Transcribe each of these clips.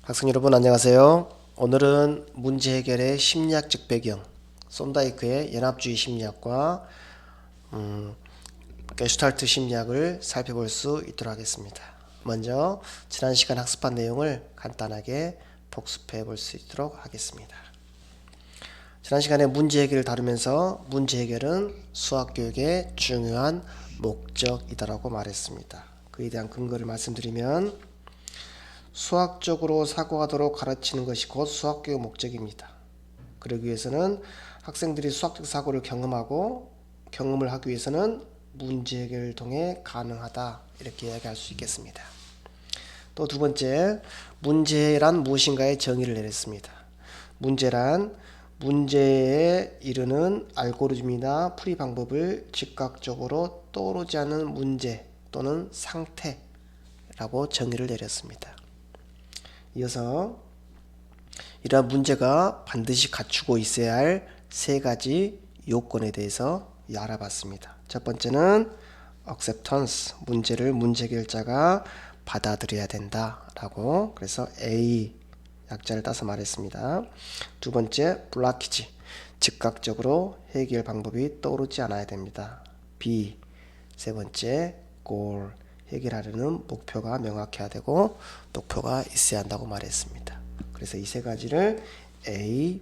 학생 여러분 안녕하세요. 오늘은 문제 해결의 심리학적 배경, 쏜다이크의 연합주의 심리학과 게슈탈트 심리학을 살펴볼 수 있도록 하겠습니다. 먼저 지난 시간 학습한 내용을 간단하게 복습해 볼 수 있도록 하겠습니다. 지난 시간에 문제 해결을 다루면서 문제 해결은 수학교육의 중요한 목적이다라고 말했습니다. 그에 대한 근거를 말씀드리면 수학적으로 사고하도록 가르치는 것이 곧 수학교육 목적입니다. 그러기 위해서는 학생들이 수학적 사고를 경험을 하기 위해서는 문제 해결을 통해 가능하다 이렇게 이야기할 수 있겠습니다. 또 두 번째, 문제란 무엇인가의 정의를 내렸습니다. 문제란 문제에 이르는 알고리즘이나 풀이 방법을 즉각적으로 떠오르지 않는 문제 또는 상태라고 정의를 내렸습니다. 이어서 이러한 문제가 반드시 갖추고 있어야 할 세 가지 요건에 대해서 알아봤습니다. 첫 번째는 acceptance, 문제를 문제 해결자가 받아들여야 된다라고, 그래서 A 약자를 따서 말했습니다. 두 번째 blockage, 즉각적으로 해결 방법이 떠오르지 않아야 됩니다. B 세 번째 goal, 해결하려는 목표가 명확해야 되고 목표가 있어야 한다고 말했습니다. 그래서 이 세 가지를 A,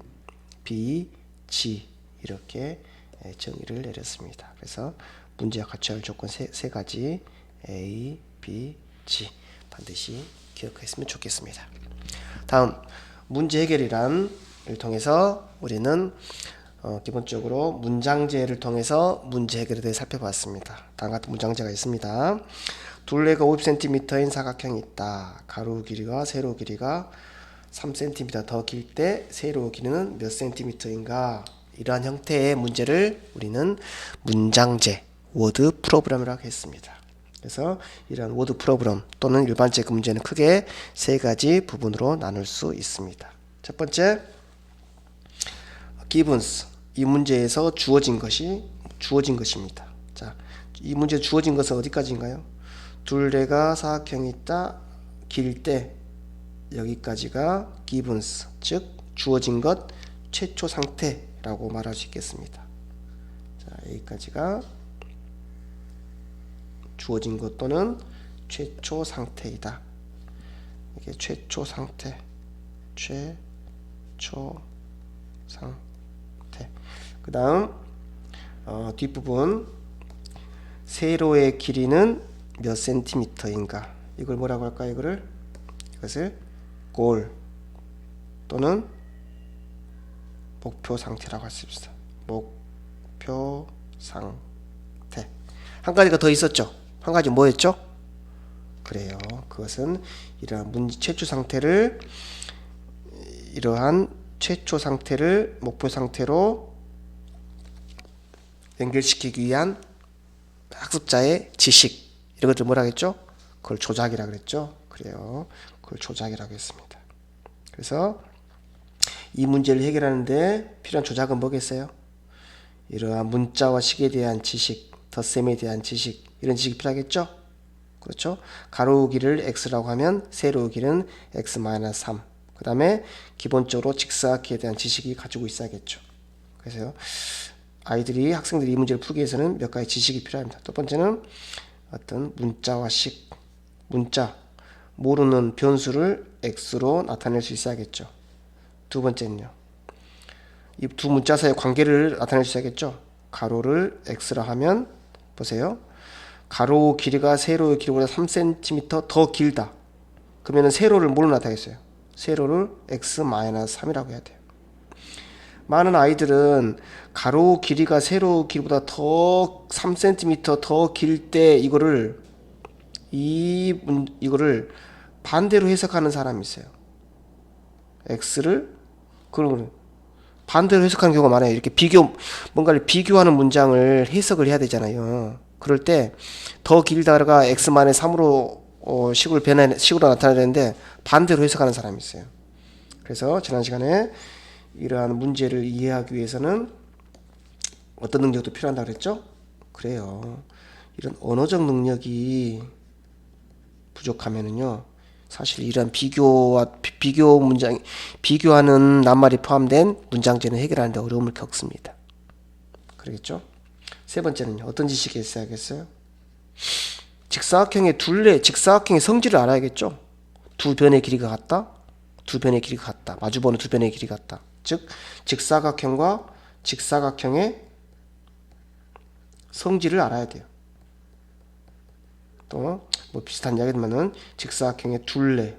B, G 이렇게 정의를 내렸습니다. 그래서 문제가 갖춰야 할 조건 세 가지 A, B, G 반드시 기억했으면 좋겠습니다. 다음 문제 해결이란을 통해서 우리는 기본적으로 문장제를 통해서 문제 해결에 대해 살펴봤습니다. 다음 같은 문장제가 있습니다. 둘레가 50cm인 사각형이 있다. 가로 길이와 세로 길이가 3cm 더 길 때 세로 길이는 몇 cm인가? 이러한 형태의 문제를 우리는 문장제, 워드 프로그램이라고 했습니다. 그래서 이러한 워드 프로그램 또는 일반적 문제는 크게 세 가지 부분으로 나눌 수 있습니다. 첫 번째, givens, 이 문제에서 주어진 것입니다. 자, 이 문제 주어진 것은 어디까지인가요? 둘레가 사각형이 있다, 길 때 여기까지가 givens, 즉 주어진 것 최초 상태라고 말할 수 있겠습니다. 자, 여기까지가 주어진 것 또는 최초 상태이다. 이게 최초 상태, 그 다음 뒷부분 세로의 길이는 몇 센티미터인가, 이걸 뭐라고 할까요? 이것을 골 또는 목표 상태라고 할 수 있습니다. 목표 상태. 한 가지가 더 있었죠. 한 가지 뭐였죠? 그래요. 그것은 이러한 최초 상태를 목표 상태로 연결시키기 위한 학습자의 지식, 이런 것들 뭐라 했죠? 그걸 조작이라 그랬죠. 그래요. 그걸 조작이라고 했습니다. 그래서 이 문제를 해결하는데 필요한 조작은 뭐겠어요? 이러한 문자와 식에 대한 지식, 덧셈에 대한 지식, 이런 지식이 필요하겠죠? 그렇죠? 가로 길이를 x라고 하면 세로 길이는 x-3. 그 다음에 기본적으로 직사각형에 대한 지식이 가지고 있어야겠죠. 그래서 학생들이 이 문제를 풀기 위해서는 몇 가지 지식이 필요합니다. 첫 번째는 어떤 문자와 식, 문자, 모르는 변수를 x로 나타낼 수 있어야겠죠. 두 번째는요, 이 두 문자 사이의 관계를 나타낼 수 있어야겠죠. 가로를 x라 하면 보세요. 가로 길이가 세로 길이보다 3cm 더 길다. 그러면 세로를 뭘로 나타내겠어요? 세로를 x-3이라고 해야 돼요. 많은 아이들은 가로 길이가 세로 길이보다 더 3cm 더 길 때 이거를 반대로 해석하는 사람이 있어요. x를 그러면 반대로 해석하는 경우가 많아요. 이렇게 뭔가를 비교하는 문장을 해석을 해야 되잖아요. 그럴 때 더 길다가 x-3으로 식으로 나타내는데 반대로 해석하는 사람이 있어요. 그래서 지난 시간에 이러한 문제를 이해하기 위해서는 어떤 능력도 필요하다고 그랬죠? 그래요. 이런 언어적 능력이 부족하면은요, 사실 이런 비교 문장, 비교하는 낱말이 포함된 문장제는 해결하는데 어려움을 겪습니다. 그러겠죠? 세 번째는 어떤 지식이 있어야겠어요? 직사각형의 둘레, 직사각형의 성질을 알아야겠죠? 두 변의 길이가 같다? 두 변의 길이가 같다. 마주보는 두 변의 길이가 같다. 즉, 직사각형과 직사각형의 성질을 알아야 돼요. 또 뭐 비슷한 이야기지만은 직사각형의 둘레.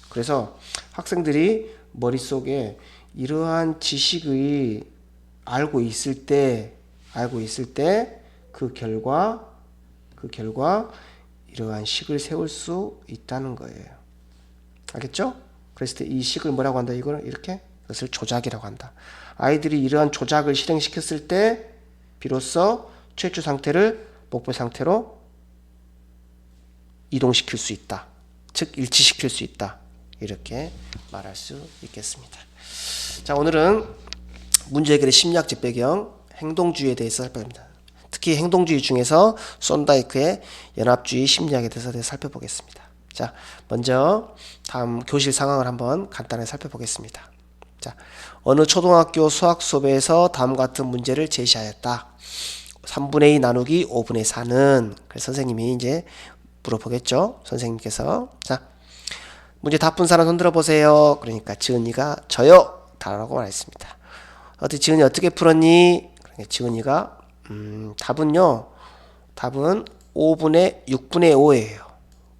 그래서 학생들이 머릿속에 이러한 지식을 알고 있을 때 그 결과 이러한 식을 세울 수 있다는 거예요. 알겠죠? 그랬을 때 이 식을 뭐라고 한다? 이거를 이렇게, 그것을 조작이라고 한다. 아이들이 이러한 조작을 실행시켰을 때 비로소 최초 상태를 목표 상태로 이동시킬 수 있다. 즉 일치시킬 수 있다. 이렇게 말할 수 있겠습니다. 자, 오늘은 문제 해결의 심리학적 배경, 행동주의에 대해서 살펴봅니다. 특히 행동주의 중에서 손다이크의 연합주의 심리학에 대해서 살펴보겠습니다. 자, 먼저 다음 교실 상황을 한번 간단히 살펴보겠습니다. 자, 어느 초등학교 수학 수업에서 다음과 같은 문제를 제시하였다. 3분의 2 나누기 5분의 4는, 그래서 선생님이 이제 물어보겠죠. 선생님께서. 자, 문제 다 푼 사람 손 들어보세요. 그러니까 지은이가 저요! 다라고 말했습니다. 지은이 어떻게 풀었니? 그러니까 지은이가 답은 6분의 5예요.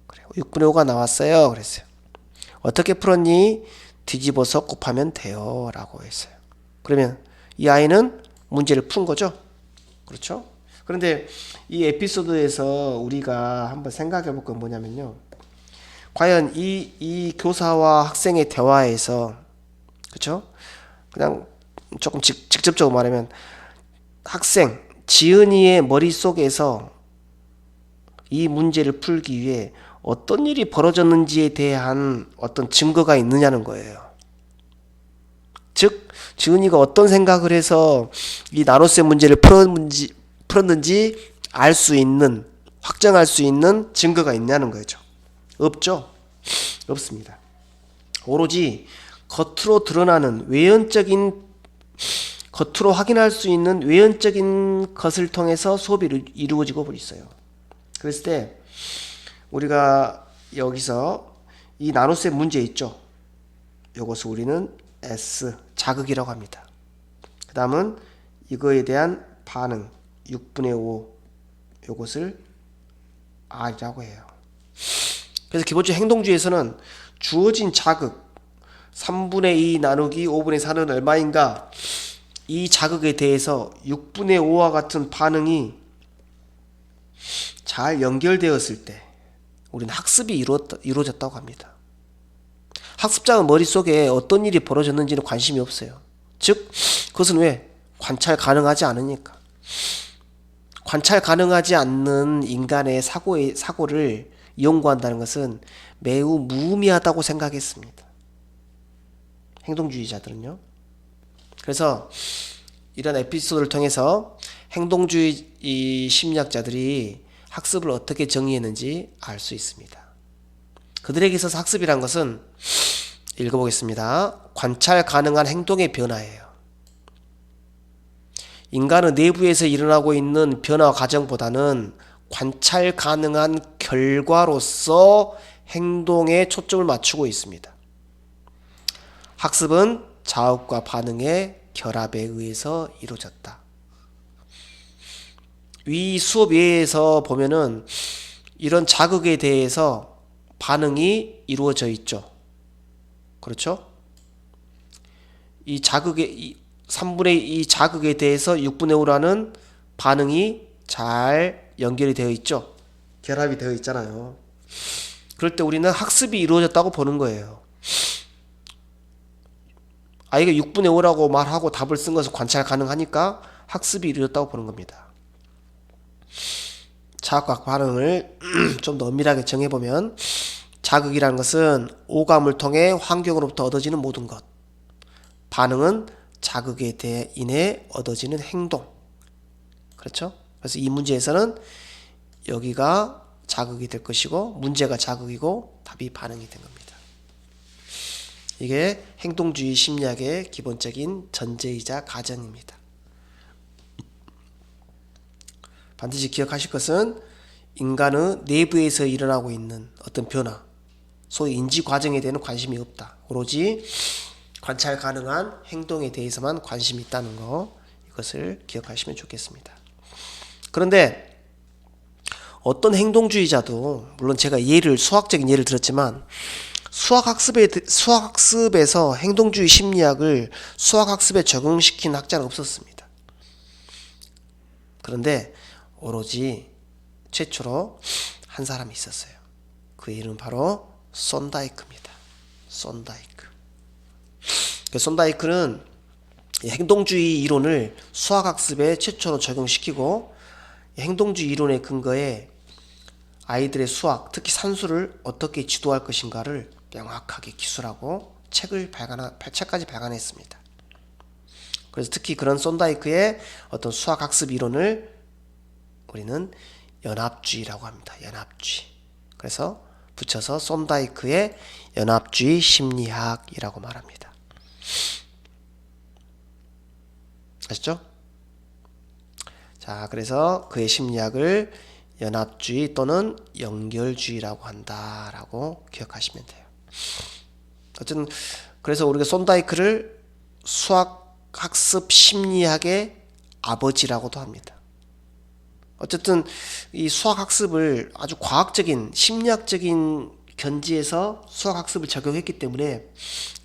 그래, 6분의 5가 나왔어요. 그랬어요. 어떻게 풀었니? 뒤집어서 곱하면 돼요. 라고 했어요. 그러면 이 아이는 문제를 푼 거죠? 그렇죠? 그런데 이 에피소드에서 우리가 한번 생각해 볼 건 뭐냐면요. 과연 이 교사와 학생의 대화에서, 그렇죠? 그냥 조금 직접적으로 말하면 학생, 지은이의 머릿속에서 이 문제를 풀기 위해 어떤 일이 벌어졌는지에 대한 어떤 증거가 있느냐는 거예요. 즉, 지은이가 어떤 생각을 해서 이 나눗셈 문제를 풀었는지 알 수 있는, 확정할 수 있는 증거가 있냐는 거죠. 없죠? 없습니다. 오로지 겉으로 드러나는 겉으로 확인할 수 있는 외연적인 것을 통해서 수업이 이루어지고 있어요. 그랬을 때 우리가 여기서 이 나눗셈 문제 있죠? 이것을 우리는 S, 자극이라고 합니다. 그 다음은 이거에 대한 반응, 6분의 5, 이것을 R이라고 해요. 그래서 기본적으로 행동주의에서는 주어진 자극, 3분의 2 나누기 5분의 4는 얼마인가? 이 자극에 대해서 6분의 5와 같은 반응이 잘 연결되었을 때 우리는 학습이 이루어졌다고 합니다. 학습자의 머릿속에 어떤 일이 벌어졌는지는 관심이 없어요. 즉, 그것은 왜? 관찰 가능하지 않으니까. 관찰 가능하지 않는 인간의 사고를 연구한다는 것은 매우 무의미하다고 생각했습니다. 행동주의자들은요. 그래서 이런 에피소드를 통해서 행동주의 심리학자들이 학습을 어떻게 정의했는지 알 수 있습니다. 그들에게 있어서 학습이란 것은, 읽어보겠습니다. 관찰 가능한 행동의 변화예요. 인간의 내부에서 일어나고 있는 변화 과정보다는 관찰 가능한 결과로서 행동에 초점을 맞추고 있습니다. 학습은 자극과 반응의 결합에 의해서 이루어졌다. 위 수업 외에서 보면은 이런 자극에 대해서 반응이 이루어져 있죠. 그렇죠? 이 자극의 3분의 2 자극에 대해서 6분의 5라는 반응이 잘 연결이 되어 있죠. 결합이 되어 있잖아요. 그럴 때 우리는 학습이 이루어졌다고 보는 거예요. 아이가 6분의 5라고 말하고 답을 쓴 것을 관찰 가능하니까 학습이 이루어졌다고 보는 겁니다. 자극과 반응을 좀 더 엄밀하게 정해보면, 자극이라는 것은 오감을 통해 환경으로부터 얻어지는 모든 것, 반응은 자극에 인해 얻어지는 행동. 그렇죠? 그래서 이 문제에서는 여기가 자극이 될 것이고 문제가 자극이고 답이 반응이 된 겁니다. 이게 행동주의 심리학의 기본적인 전제이자 가정입니다. 반드시 기억하실 것은 인간의 내부에서 일어나고 있는 어떤 변화, 소위 인지 과정에 대한 관심이 없다. 오로지 관찰 가능한 행동에 대해서만 관심이 있다는 거, 이것을 기억하시면 좋겠습니다. 그런데 어떤 행동주의자도, 물론 제가 수학적인 예를 들었지만 수학학습에서 행동주의 심리학을 수학학습에 적용시킨 학자는 없었습니다. 그런데 오로지 최초로 한 사람이 있었어요. 그 이름은 바로 손다이크입니다. 손다이크. 손다이크는 행동주의 이론을 수학학습에 최초로 적용시키고 행동주의 이론의 근거에 아이들의 수학, 특히 산수를 어떻게 지도할 것인가를 명확하게 기술하고 책까지 발간했습니다. 그래서 특히 그런 손다이크의 어떤 수학학습 이론을 우리는 연합주의라고 합니다. 연합주의. 그래서 붙여서 손다이크의 연합주의 심리학이라고 말합니다. 아시죠? 자, 그래서 그의 심리학을 연합주의 또는 연결주의라고 한다라고 기억하시면 돼요. 어쨌든 그래서 우리가 손다이크를 수학학습 심리학의 아버지라고도 합니다. 어쨌든 이 수학학습을 아주 과학적인 심리학적인 견지에서 수학학습을 적용했기 때문에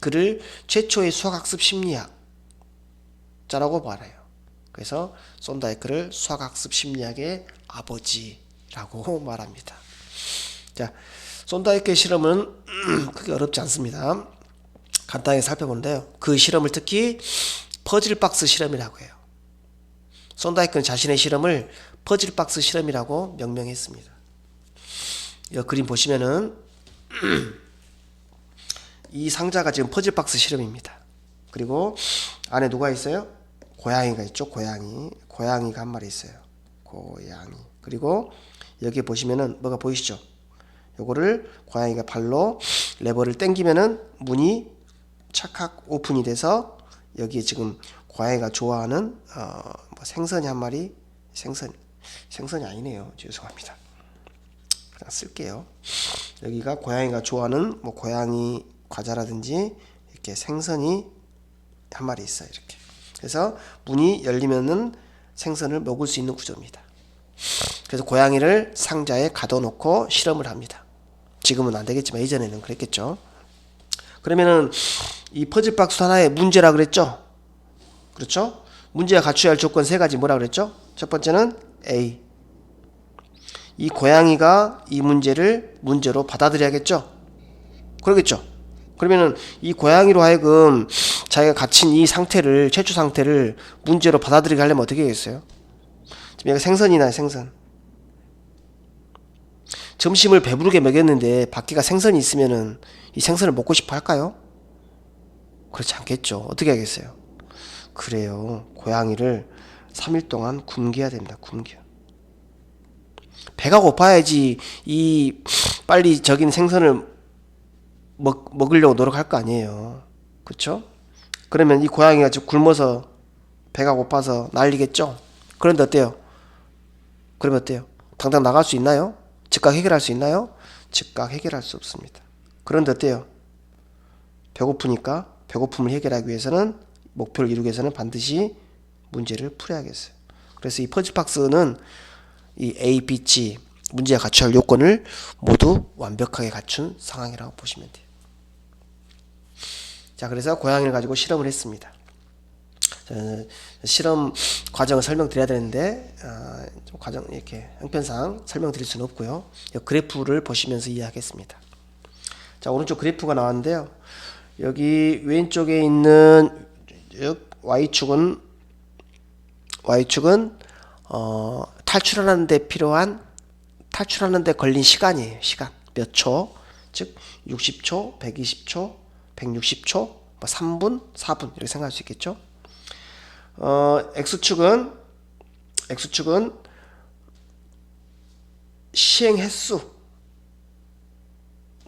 그를 최초의 수학학습 심리학자라고 말해요. 그래서 손다이크를 수학학습 심리학의 아버지라고 말합니다. 자, 손다이크의 실험은 크게 어렵지 않습니다. 간단하게 살펴보는데요. 그 실험을 특히 퍼즐박스 실험이라고 해요. 손다이크는 자신의 실험을 퍼즐박스 실험이라고 명명했습니다. 이 그림 보시면은 이 상자가 지금 퍼즐박스 실험입니다. 그리고 안에 누가 있어요? 고양이가 있죠. 고양이가 한 마리 있어요. 고양이. 그리고 여기 보시면은 뭐가 보이시죠? 요거를 고양이가 발로 레버를 당기면은 문이 착각 오픈이 돼서 여기에 지금 고양이가 좋아하는 생선이 한 마리, 생선이 아니네요. 죄송합니다. 그냥 쓸게요. 여기가 고양이가 좋아하는 고양이 과자라든지 이렇게 생선이 한 마리 있어요. 이렇게. 그래서 문이 열리면은 생선을 먹을 수 있는 구조입니다. 그래서 고양이를 상자에 가둬놓고 실험을 합니다. 지금은 안 되겠지만 예전에는 그랬겠죠. 그러면은 이 퍼즐박스 하나의 문제라 그랬죠. 그렇죠? 문제가 갖춰야 할 조건 세 가지 뭐라 그랬죠? 첫 번째는 A. 이 고양이가 이 문제를 문제로 받아들여야겠죠? 그러겠죠? 그러면은 이 고양이로 하여금 자기가 갇힌 이 상태를, 최초 상태를 문제로 받아들이게 하려면 어떻게 하겠어요? 지금 얘가 생선이나 생선. 점심을 배부르게 먹였는데 밖에가 생선이 있으면은 이 생선을 먹고 싶어 할까요? 그렇지 않겠죠. 어떻게 하겠어요? 그래요. 고양이를 3일 동안 굶겨야 됩니다. 굶겨. 배가 고파야지 빨리 적인 생선을 먹으려고 노력할 거 아니에요. 그렇죠? 그러면 이 고양이가 지금 굶어서 배가 고파서 난리겠죠? 그런데 어때요? 그러면 어때요? 당장 나갈 수 있나요? 즉각 해결할 수 있나요? 즉각 해결할 수 없습니다. 그런데 어때요? 배고프니까 배고픔을 해결하기 위해서는, 목표를 이루기 위해서는 반드시 문제를 풀어야겠어요. 그래서 이 퍼즐박스는 이 A, B, C 문제가 갖춰야 할 요건을 모두 완벽하게 갖춘 상황이라고 보시면 돼요. 자, 그래서 고양이를 가지고 실험을 했습니다. 실험 과정을 설명드려야 되는데 과정 이렇게 형편상 설명드릴 수는 없고요. 그래프를 보시면서 이해하겠습니다. 자, 오른쪽 그래프가 나왔는데요. 여기 왼쪽에 있는 Y축은 탈출하는 데 걸린 시간이에요. 시간. 몇 초? 즉 60초, 120초, 160초, 3분, 4분 이렇게 생각할 수 있겠죠? X축은 시행 횟수,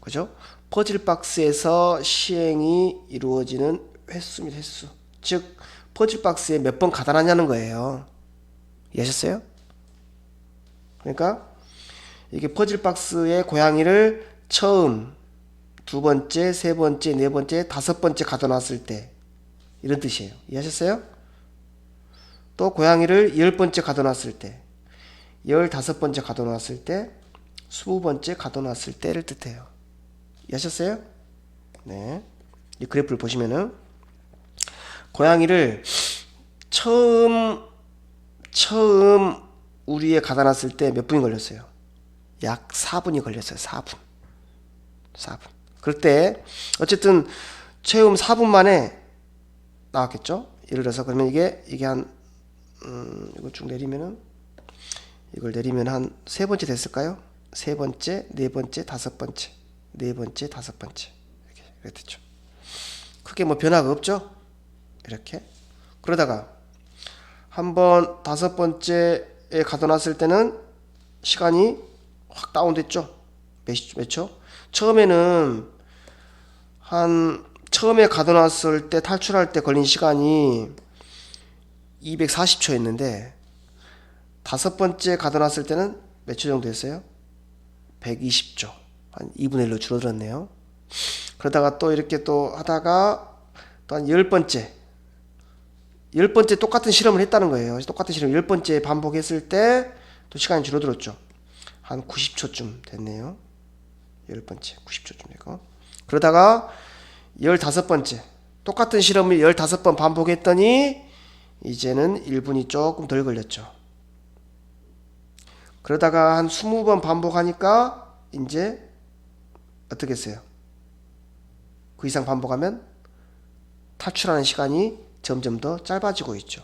그죠? 퍼즐 박스에서 시행이 이루어지는 횟수입니다. 횟수. 즉 퍼즐 박스에 몇 번 가다놨냐는 거예요. 이해하셨어요? 그러니까 이게 퍼즐 박스의 고양이를 처음, 두 번째, 세 번째, 네 번째, 다섯 번째 가둬놨을 때 이런 뜻이에요. 이해하셨어요? 또 고양이를 10번째 가둬놨을 때, 15번째 가둬놨을 때, 20번째 가둬놨을 때를 뜻해요. 이해하셨어요? 네. 이 그래프를 보시면은 고양이를 처음 우리에 가둬놨을 때 몇 분이 걸렸어요? 약 4분이 걸렸어요. 4분. 그럴 때 어쨌든 처음 4분 만에 나왔겠죠? 예를 들어서 그러면 이게 한 이걸 쭉 내리면은 이걸 내리면 한 세 번째 됐을까요? 세 번째, 네 번째, 다섯 번째, 네 번째, 다섯 번째 이렇게 됐죠. 크게 뭐 변화가 없죠? 이렇게. 그러다가 한번 다섯 번째에 가둬놨을 때는 시간이 확 다운됐죠. 몇 초? 처음에는 처음에 가둬놨을 때 탈출할 때 걸린 시간이 240초였는데 다섯 번째 가둬놨을 때는 몇 초 정도 됐어요? 120초. 한 2분의 1로 줄어들었네요. 그러다가 또 이렇게 또 하다가 또 한 10번째 똑같은 실험을 했다는 거예요. 똑같은 실험 10번째 반복했을 때 또 시간이 줄어들었죠. 한 90초쯤 됐네요. 10번째 90초쯤 되고. 그러다가 15번째 똑같은 실험을 15번 반복했더니 이제는 1분이 조금 덜 걸렸죠. 그러다가 한 20번 반복하니까 이제 어떻게 했어요? 그 이상 반복하면 탈출하는 시간이 점점 더 짧아지고 있죠.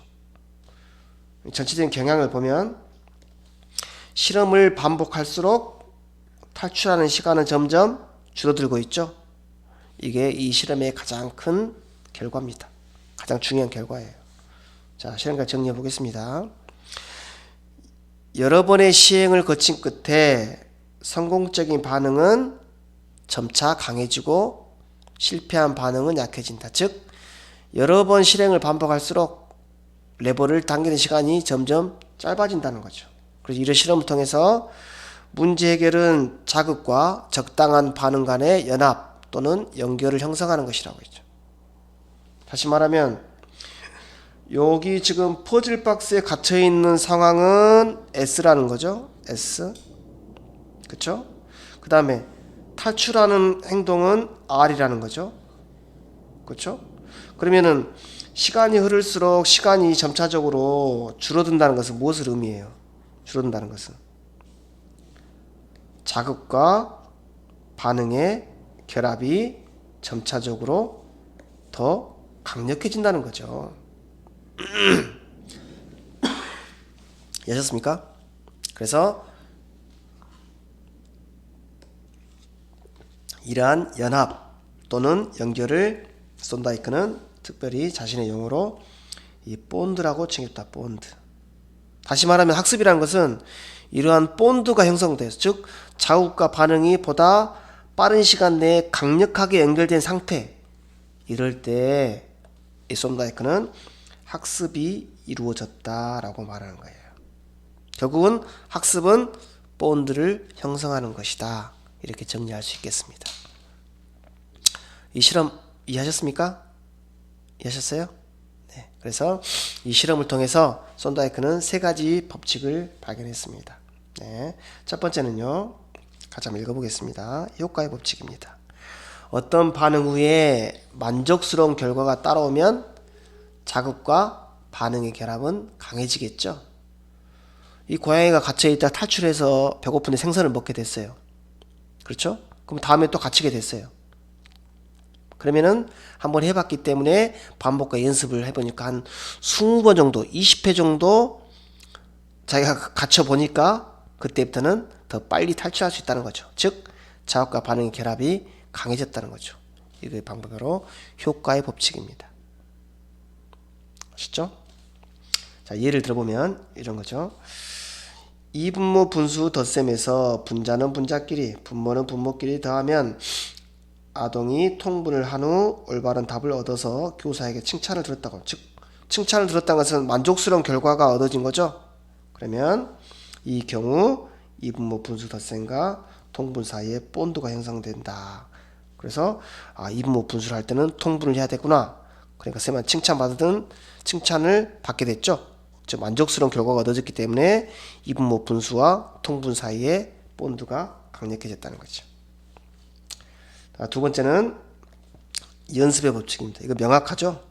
전체적인 경향을 보면 실험을 반복할수록 탈출하는 시간은 점점 줄어들고 있죠. 이게 이 실험의 가장 큰 결과입니다. 가장 중요한 결과예요. 자, 실험까지 정리해 보겠습니다. 여러 번의 시행을 거친 끝에 성공적인 반응은 점차 강해지고 실패한 반응은 약해진다. 즉 여러 번 실행을 반복할수록 레버를 당기는 시간이 점점 짧아진다는 거죠. 그래서 이런 실험을 통해서 문제 해결은 자극과 적당한 반응 간의 연합 또는 연결을 형성하는 것이라고 했죠. 다시 말하면 여기 지금 퍼즐 박스에 갇혀 있는 상황은 S라는 거죠. S. 그쵸? 그 다음에 탈출하는 행동은 R이라는 거죠. 그쵸? 그러면은 시간이 흐를수록 시간이 점차적으로 줄어든다는 것은 무엇을 의미해요? 줄어든다는 것은 자극과 반응의 결합이 점차적으로 더 강력해진다는 거죠. 이해하셨습니까? 그래서 이러한 연합 또는 연결을 손다이크는 특별히 자신의 용어로 이 본드라고 칭했다. 본드. 다시 말하면 학습이라는 것은 이러한 본드가 형성돼서 즉 자극과 반응이 보다 빠른 시간 내에 강력하게 연결된 상태, 이럴 때 이 손다이크는 학습이 이루어졌다라고 말하는 거예요. 결국은 학습은 본드를 형성하는 것이다. 이렇게 정리할 수 있겠습니다. 이 실험 이해하셨습니까? 이해하셨어요? 네. 그래서 이 실험을 통해서 손다이크는 세 가지 법칙을 발견했습니다. 네. 첫 번째는요. 같이 한번 읽어보겠습니다. 효과의 법칙입니다. 어떤 반응 후에 만족스러운 결과가 따라오면 자극과 반응의 결합은 강해지겠죠. 이 고양이가 갇혀있다 탈출해서 배고픈데 생선을 먹게 됐어요. 그렇죠? 그럼 다음에 또 갇히게 됐어요. 그러면은 한번 해봤기 때문에 반복과 연습을 해보니까 한 20번 정도, 20회 정도 자기가 갇혀보니까 그때부터는 더 빨리 탈출할 수 있다는 거죠. 즉 자극과 반응의 결합이 강해졌다는 거죠. 이게 방법으로 효과의 법칙입니다. 아시죠? 자, 예를 들어보면 이런 거죠. 이분모 분수 덧셈에서 분자는 분자끼리, 분모는 분모끼리 더하면 아동이 통분을 한 후 올바른 답을 얻어서 교사에게 칭찬을 들었다고. 즉 칭찬을 들었다는 것은 만족스러운 결과가 얻어진 거죠. 그러면 이 경우 이분모 분수 덧셈과 통분 사이에 본드가 형성된다. 그래서 이분모 분수를 할 때는 통분을 해야 되구나. 그러니까 쌤은 칭찬을 받게 됐죠. 즉 만족스러운 결과가 얻어졌기 때문에 이분모 분수와 통분 사이에 본드가 강력해졌다는 거죠. 두 번째는 연습의 법칙입니다. 이거 명확하죠?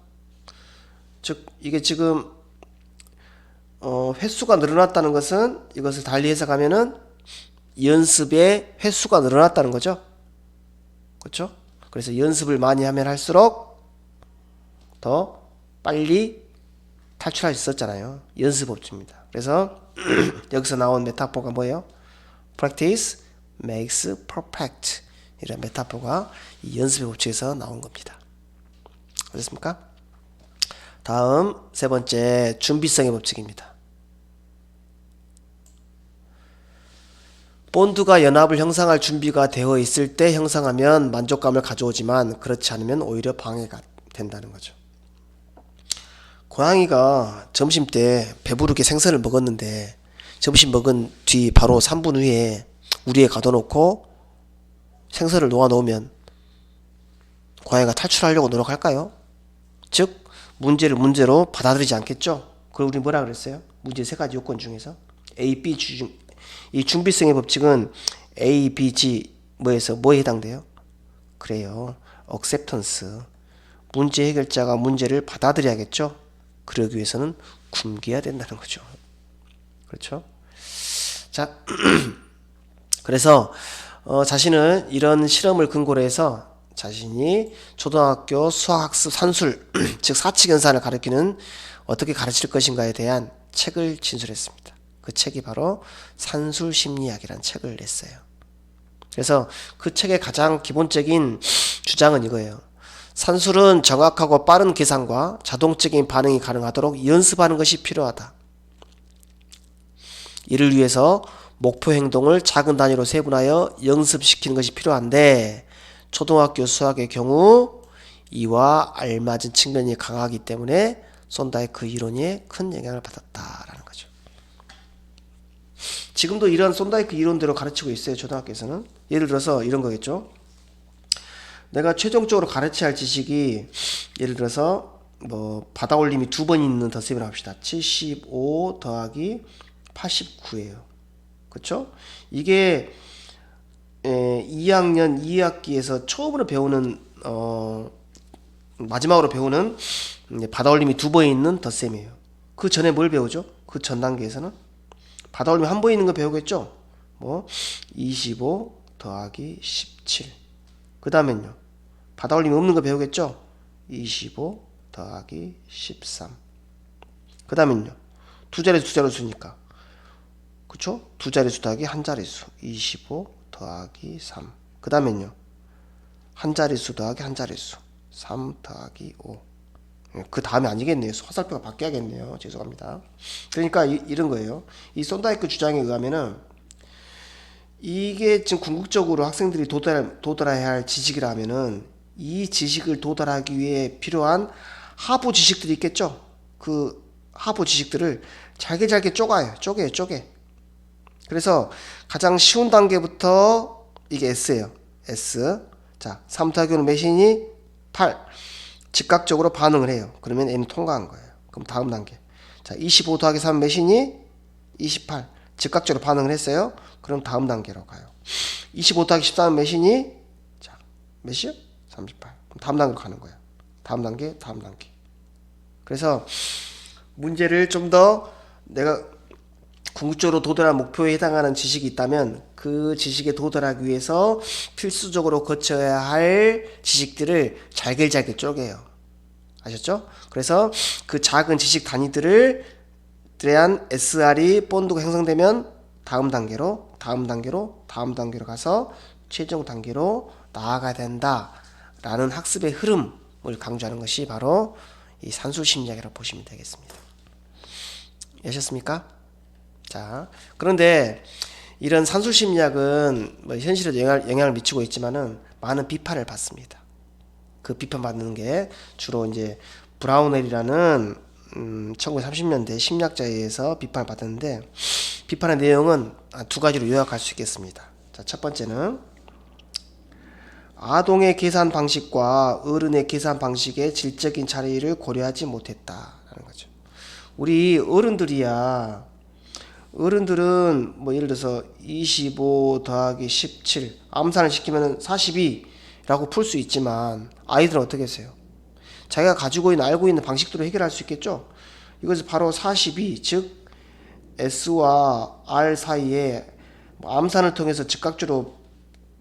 즉 이게 지금 횟수가 늘어났다는 것은 이것을 달리 해석하면은 연습의 횟수가 늘어났다는 거죠. 그렇죠? 그래서 연습을 많이 하면 할수록 더 빨리 탈출할 수 있었잖아요. 연습 법칙입니다. 그래서 여기서 나온 메타포가 뭐예요? Practice makes perfect. 이런 메타포가 이 연습의 법칙에서 나온 겁니다. 알겠습니까? 다음 세 번째 준비성의 법칙입니다. 본드가 연합을 형성할 준비가 되어 있을 때 형성하면 만족감을 가져오지만 그렇지 않으면 오히려 방해가 된다는 거죠. 고양이가 점심 때 배부르게 생선을 먹었는데 점심 먹은 뒤 바로 3분 후에 우리에 가둬놓고 생선을 놓아놓으면 고양이가 탈출하려고 노력할까요? 즉 문제를 문제로 받아들이지 않겠죠. 그럼 우리 뭐라 그랬어요? 문제 세 가지 요건 중에서 A, B, G 중 이 준비성의 법칙은 A, B, G 뭐에 해당돼요? 그래요. acceptance. 문제 해결자가 문제를 받아들여야겠죠. 그러기 위해서는 굶겨야 된다는 거죠. 그렇죠? 자, 그래서 자신은 이런 실험을 근거로 해서 자신이 초등학교 수학학습 산술 즉 사칙연산을 가르치는 어떻게 가르칠 것인가에 대한 책을 진술했습니다. 그 책이 바로 산술심리학이라는 책을 냈어요. 그래서 그 책의 가장 기본적인 주장은 이거예요. 산술은 정확하고 빠른 계산과 자동적인 반응이 가능하도록 연습하는 것이 필요하다. 이를 위해서 목표 행동을 작은 단위로 세분하여 연습시키는 것이 필요한데 초등학교 수학의 경우 이와 알맞은 측면이 강하기 때문에 손다이크 이론에 큰 영향을 받았다라는 거죠. 지금도 이런 손다이크 이론대로 가르치고 있어요. 초등학교에서는. 예를 들어서 이런 거겠죠. 내가 최종적으로 가르쳐야 할 지식이 예를 들어서 뭐 받아올림이 2번 있는 덧셈이라고 합시다. 75 더하기 89예요. 그렇죠? 이게 2학년 2학기에서 처음으로 배우는 마지막으로 배우는 받아올림이 2번 있는 덧셈이에요. 그 전에 뭘 배우죠? 그 전 단계에서는 받아올림이 한 번 있는 거 배우겠죠? 뭐 25 더하기 17. 그 다음엔요. 받아올림이 없는 거 배우겠죠? 25 더하기 13. 그 다음엔요. 두 자릿수니까. 그쵸? 두 자릿수 더하기 한 자릿수. 25 더하기 3. 그 다음엔요. 한 자릿수 더하기 한 자릿수. 3 더하기 5. 그 다음에 아니겠네요. 화살표가 바뀌어야겠네요. 죄송합니다. 그러니까 이런 거예요. 이 손다이크 주장에 의하면은 이게 지금 궁극적으로 학생들이 도달해야 할 지식이라면은 이 지식을 도달하기 위해 필요한 하부 지식들이 있겠죠. 그 하부 지식들을 잘게 쪼개요. 그래서 가장 쉬운 단계부터 이게 S예요. S. 자, 3 더하기 5는 몇이니? 8. 즉각적으로 반응을 해요. 그러면 N은 통과한 거예요. 그럼 다음 단계. 자, 25 더하기 3은 몇이니? 28. 즉각적으로 반응을 했어요. 그럼 다음 단계로 가요. 25 더하기 14는 몇이니? 자, 몇이요? 38. 그럼 다음 단계로 가는 거예요. 다음 단계. 그래서 문제를 좀 더 내가 궁극적으로 도달할 목표에 해당하는 지식이 있다면 그 지식에 도달하기 위해서 필수적으로 거쳐야 할 지식들을 잘게 쪼개요. 아셨죠? 그래서 그 작은 지식 단위들을 대한 SR이 본드가 형성되면 다음 단계로 가서 최종 단계로 나아가야 된다라는 학습의 흐름을 강조하는 것이 바로 이 산술심리학이라고 보시면 되겠습니다. 아셨습니까? 자, 그런데 이런 산술 심리학은 뭐 현실에도 영향을 미치고 있지만은 많은 비판을 받습니다. 그 비판받는 게 주로 이제 브라우넬이라는 1930년대 심리학자에 의해서 비판을 받았는데, 비판의 내용은 두 가지로 요약할 수 있겠습니다. 자, 첫 번째는 아동의 계산 방식과 어른의 계산 방식의 질적인 차이를 고려하지 못했다라는 거죠. 우리 어른들은 뭐 예를 들어서 25 더하기 17 암산을 시키면 42라고 풀 수 있지만, 아이들은 어떻게 했어요? 자기가 가지고 있는 알고 있는 방식대로 해결할 수 있겠죠. 이것을 바로 42, 즉 S와 R 사이에 암산을 통해서 즉각적으로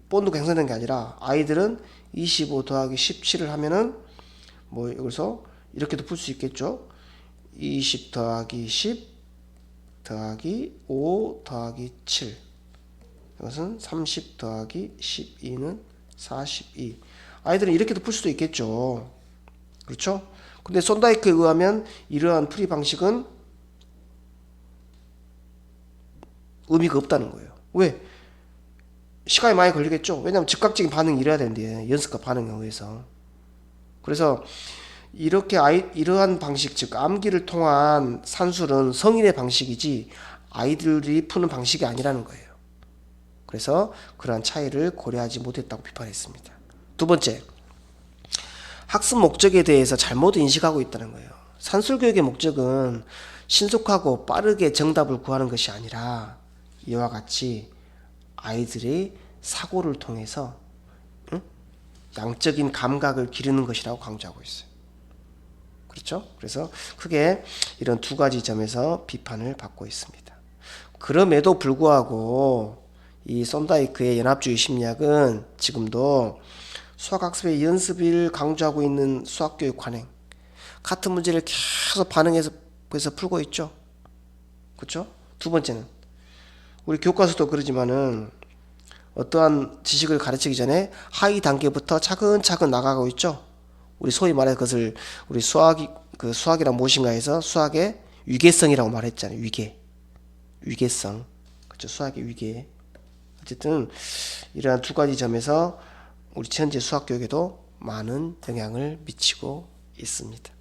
본드가 형성된 게 아니라, 아이들은 25 더하기 17을 하면은 뭐 여기서 이렇게도 풀 수 있겠죠. 20 더하기 10 더하기 5 더하기 7, 이것은 30 더하기 12는 42. 아이들은 이렇게도 풀 수도 있겠죠. 그렇죠? 근데 손다이크에 의하면 이러한 풀이 방식은 의미가 없다는 거예요. 왜? 시간이 많이 걸리겠죠. 왜냐하면 즉각적인 반응이 일어나야 되는데, 연습과 반응에 의해서. 그래서 이렇게 이러한 방식, 즉 암기를 통한 산술은 성인의 방식이지 아이들이 푸는 방식이 아니라는 거예요. 그래서 그러한 차이를 고려하지 못했다고 비판했습니다. 두 번째, 학습 목적에 대해서 잘못 인식하고 있다는 거예요. 산술 교육의 목적은 신속하고 빠르게 정답을 구하는 것이 아니라, 이와 같이 아이들의 사고를 통해서 양적인 감각을 기르는 것이라고 강조하고 있어요. 그렇죠? 그래서 크게 이런 두 가지 점에서 비판을 받고 있습니다. 그럼에도 불구하고 이 썬다이크의 연합주의 심리학은 지금도 수학학습의 연습을 강조하고 있는 수학교육 관행, 같은 문제를 계속 반응해서 풀고 있죠. 그렇죠? 두 번째는 우리 교과서도 그러지만은 어떠한 지식을 가르치기 전에 하위 단계부터 차근차근 나가고 있죠. 우리 소위 말해 그것을 우리 수학이란 무엇인가 해서 수학의 위계성이라고 말했잖아요. 위계성. 그렇죠. 수학의 위계. 어쨌든 이러한 두 가지 점에서 우리 현재 수학 교육에도 많은 영향을 미치고 있습니다.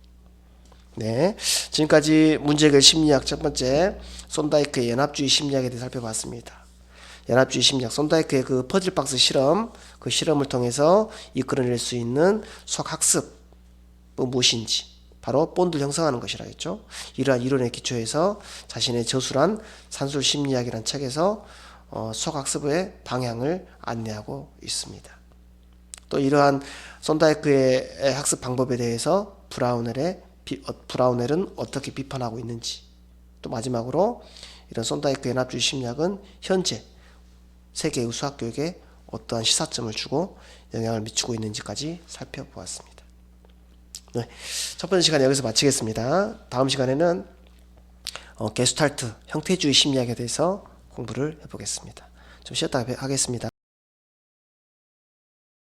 네, 지금까지 문제해결 심리학 첫 번째 썬다이크의 연합주의 심리학에 대해 살펴봤습니다. 연합주의 심리학, 썬다이크의 그 퍼즐박스 실험, 그 실험을 통해서 이끌어낼 수 있는 수학 학습은 무엇인지, 바로 본드를 형성하는 것이라 했죠. 이러한 이론에 기초해서 자신의 저술한 산술 심리학이라는 책에서 수학 학습의 방향을 안내하고 있습니다. 또 이러한 썬다이크의 학습 방법에 대해서 브라우넬은 어떻게 비판하고 있는지, 또 마지막으로 이런 썬다이크 연합주의 심리학은 현재 세계의 수학 교육에 어떠한 시사점을 주고 영향을 미치고 있는지까지 살펴보았습니다. 네, 첫 번째 시간 여기서 마치겠습니다. 다음 시간에는 게슈탈트 형태주의 심리학에 대해서 공부를 해보겠습니다. 좀 쉬었다 하겠습니다.